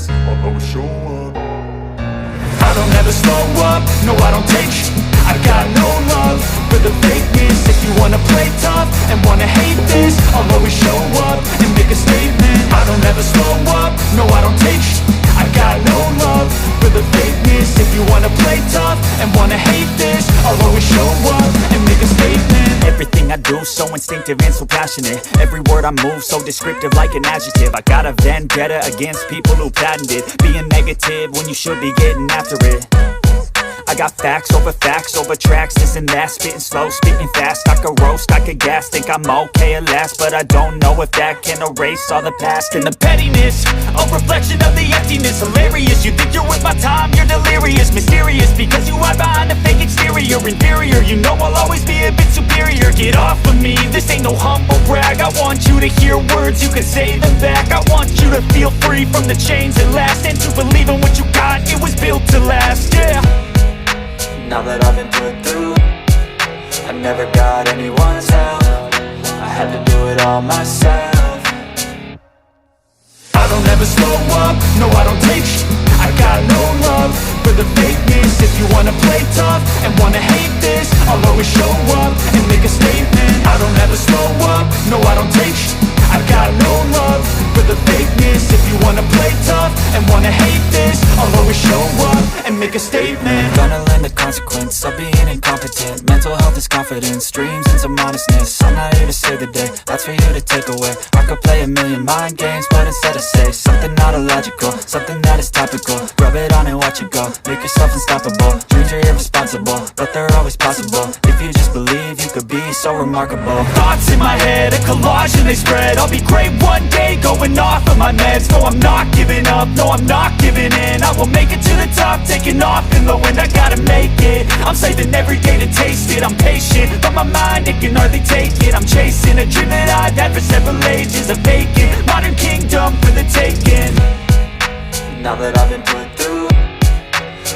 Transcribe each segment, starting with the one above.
this, I'll always show up. I don't ever slow up, no I don't take sh**. I got no love for the fakeness. If you wanna play tough and wanna hate this, I'll always show up and make a statement. I don't ever slow up, no I don't take sh**. I got no love for the fakeness. If you wanna play tough and wanna hate this, I'll always show up and make a statement. Everything I do so instinctive and so passionate. Every word I move so descriptive like an adjective. I got a vendetta against people who patented being negative when you should be getting after it. I got facts over tracks, this and that. Spitting slow, spitting fast. I could roast, I could gas. Think I'm okay at last, but I don't know if that can erase all the past. And the pettiness, a reflection of the emptiness. Hilarious, you think you're worth my time, you're delirious. Mysterious, because you hide behind a fake exterior. Inferior, you know I'll always be a bit superior. Get off of me, this ain't no humble brag. I want you to hear words, you can say them back. I want you to feel free from the chains that last, and to believe in what you got, it was built to last, yeah. Now that I've been put through, I never got anyone's help. I had to do it all myself. I don't ever slow up, no I don't take sh**. I got no love for the fakeness. If you wanna play tough and wanna hate this, I'll always show up and make a statement. I don't ever slow up, no I don't take sh**. I got no love for the fakeness. If you wanna play tough and wanna hate this, I'll always show up and make a statement. Gonna learn the consequence of being incompetent. Mental health is confidence, dreams and some honestness. I'm not here to save the day, that's for you to take away. I could play a million mind games, but instead I say something not illogical, something that is topical. Rub it on and watch it go, make yourself unstoppable. Dreams are irresponsible, but they're always possible. If you just believe, you could be so remarkable. Thoughts in my head, a collage and they spread. I'll be great one day, going off of my meds. No, I'm not giving up, no, I'm not giving in. I will make it to the top, taking off in the wind. I gotta make it, I'm saving every day to taste it. I'm patient, but my mind, it can hardly take it. I'm chasing a dream that I've had for several ages. A vacant, modern kingdom for the taking. Now that I've been put through,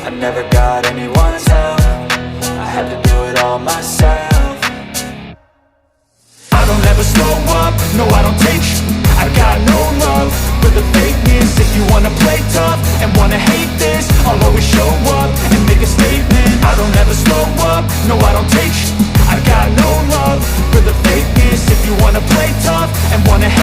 I never got anyone's help. I had to do it all myself. I don't ever slow up, no I don't take sh**. I got no love for the fakeness. If you wanna play tough and wanna hate this, I'll always show